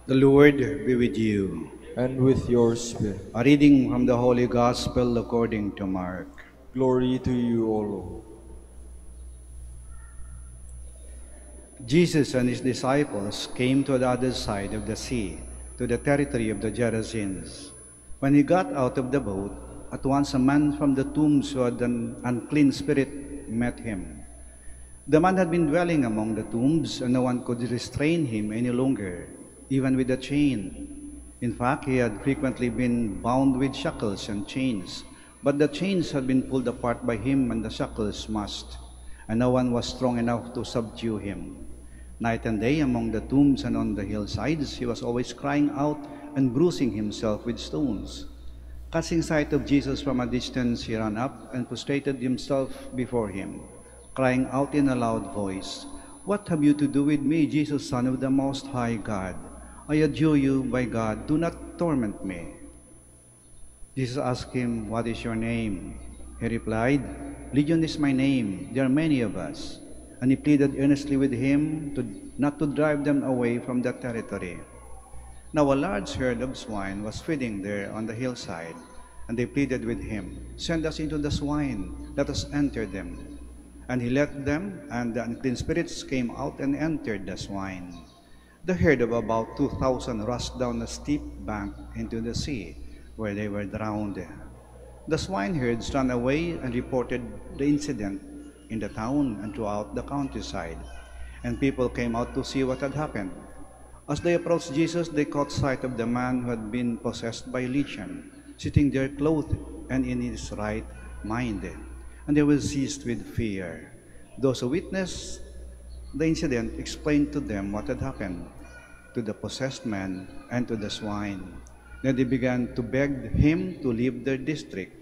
The Lord be with you. and with your spirit. A reading from the Holy Gospel according to Mark. Glory to you, O Lord. Jesus and his disciples came to the other side of the sea, to the territory of the Gerasenes. When he got out of the boat, at once a man from the tombs who had an unclean spirit met him. The man had been dwelling among the tombs, and no one could restrain him any longer, even with a chain. In fact, he had frequently been bound with shackles and chains, but the chains had been pulled apart by him and the shackles smashed, and no one was strong enough to subdue him. Night and day among the tombs and on the hillsides, he was always crying out and bruising himself with stones. Catching sight of Jesus from a distance, he ran up and prostrated himself before him, crying out in a loud voice, "What have you to do with me, Jesus, Son of the Most High God? I adjure you by God, do not torment me." Jesus asked him, "What is your name?" He replied, "Legion is my name. There are many of us." And he pleaded earnestly with him not to drive them away from that territory. Now a large herd of swine was feeding there on the hillside, and they pleaded with him, "Send us into the swine, let us enter them." And he let them, and the unclean spirits came out and entered the swine. The herd of about 2,000 rushed down a steep bank into the sea, where they were drowned. The swineherds ran away and reported the incident in the town and throughout the countryside, and people came out to see what had happened. As they approached Jesus, they caught sight of the man who had been possessed by legion, sitting there clothed and in his right mind, and they were seized with fear. Those who witnessed the incident explained to them what had happened to the possessed man and to the swine. Then they began to beg him to leave their district.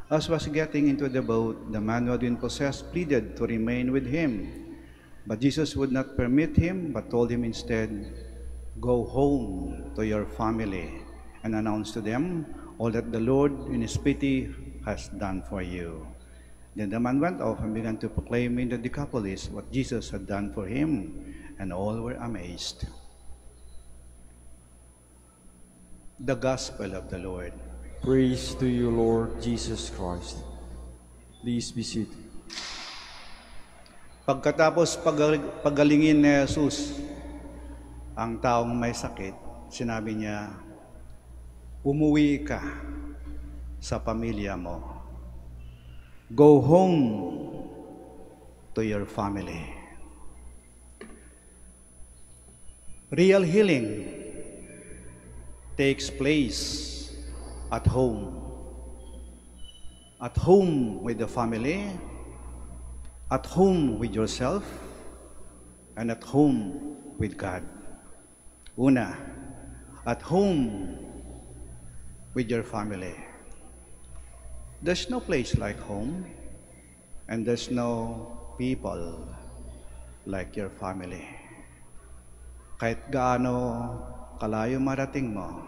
As was getting into the boat, the man who had been possessed pleaded to remain with him. But Jesus would not permit him, but told him instead, "Go home to your family and announce to them all that the Lord in his pity has done for you." Then the man went off and began to proclaim in the Decapolis what Jesus had done for him, and all were amazed. The Gospel of the Lord. Praise to you, Lord Jesus Christ. Please be seated. Pagkatapos pagalingin ni Jesus ang taong may sakit, sinabi niya, "Umuwi ka sa pamilya mo. Go home to your family." Real healing takes place at home. At home with the family, at home with yourself, and at home with God. Una, at home with your family. There's no place like home, and there's no people like your family. Kahit gaano kalayo marating mo,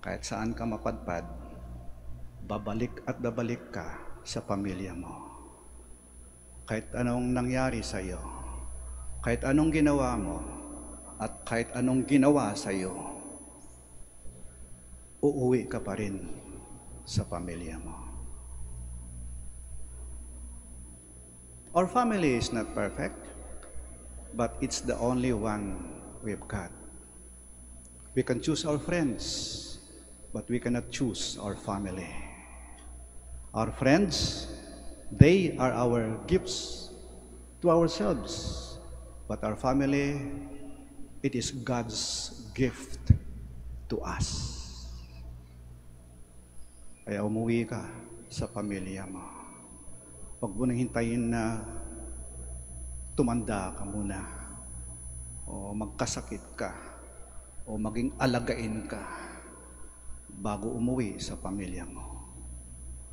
kahit saan ka mapadpad, babalik at babalik ka sa pamilya mo. Kahit anong nangyari sa iyo, kahit anong ginawa mo, at kahit anong ginawa sa iyo, uuwi ka pa rin sa pamilya mo. Our family is not perfect, but it's the only one we've got. We can choose our friends, but we cannot choose our family. Our friends, they are our gifts to ourselves, but our family, it is God's gift to us. Kaya umuwi ka sa pamilya mo. Huwag mo nang hintayin na tumanda ka muna, o magkasakit ka, o maging alagain ka bago umuwi sa pamilya mo.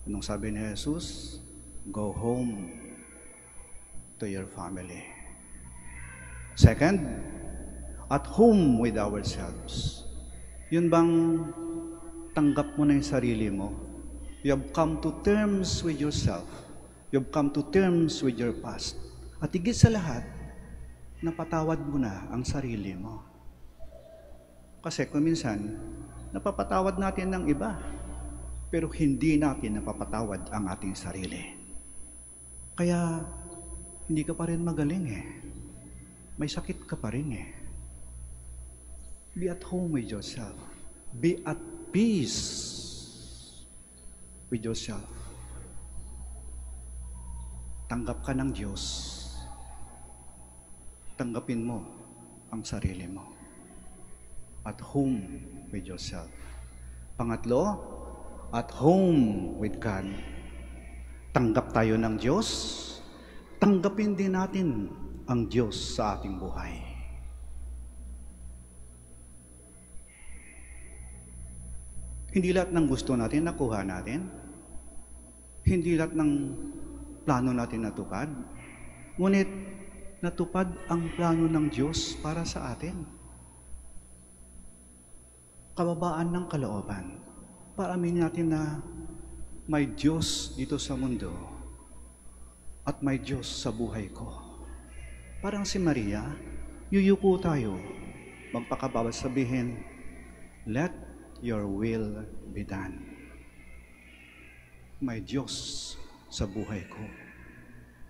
Anong sabi ni Jesus? Go home to your family. Second, at home with ourselves. Yun bang tanggap mo na yung sarili mo? You have come to terms with yourself. You have come to terms with your past. At higit sa lahat, napatawad mo na ang sarili mo. Kasi kung minsan, napapatawad natin ng iba, pero hindi natin napapatawad ang ating sarili. Kaya, hindi ka pa rin magaling eh. May sakit ka pa rin eh. Be at home with yourself. Be at peace with yourself. Tanggap ka ng Diyos. Tanggapin mo ang sarili mo. At home with yourself. Pangatlo, at home with God. Tanggap tayo ng Diyos. Tanggapin din natin ang Diyos sa ating buhay. Hindi lahat ng gusto natin nakuha natin. Hindi lahat ng plano natin natupad. Ngunit natupad ang plano ng Diyos para sa atin. Kababaan ng kalooban. Para aminin natin na may Diyos dito sa mundo at may Diyos sa buhay ko. Parang si Maria, yuyuko tayo, magpakabawat sabihin, let your will be done. May Diyos sa buhay ko.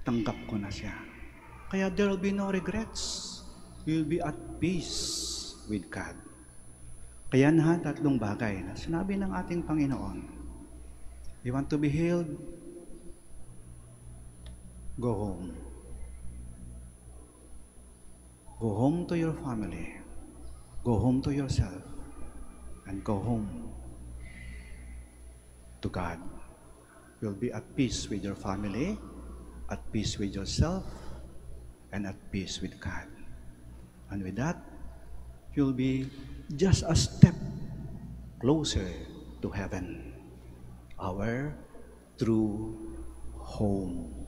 Tanggap ko na siya. Kaya there will be no regrets. You'll be at peace with God. Kaya na tatlong bagay na sinabi ng ating Panginoon. You want to be healed? Go home. Go home to your family. Go home to yourself. And go home to God. You'll be at peace with your family, at peace with yourself, and at peace with God. And with that, you'll be just a step closer to heaven, our true home.